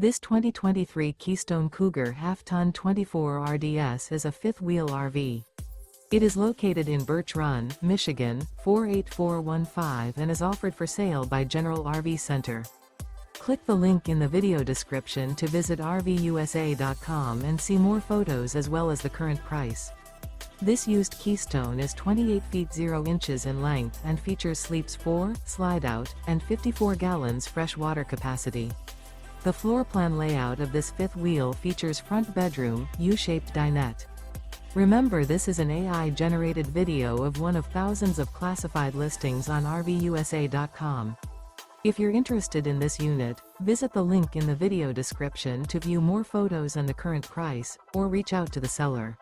This 2023 Keystone Cougar Half-Ton 24 RDS is a fifth-wheel RV. It is located in Birch Run, Michigan, 48415 and is offered for sale by General RV Center. Click the link in the video description to visit RVUSA.com and see more photos as well as the current price. This used Keystone is 28 feet 0 inches in length and features sleeps 4, slide-out, and 54 gallons fresh water capacity. The floor plan layout of this fifth wheel features front bedroom, U-shaped dinette. Remember, this is an AI-generated video of one of thousands of classified listings on RVUSA.com. If you're interested in this unit, visit the link in the video description to view more photos and the current price, or reach out to the seller.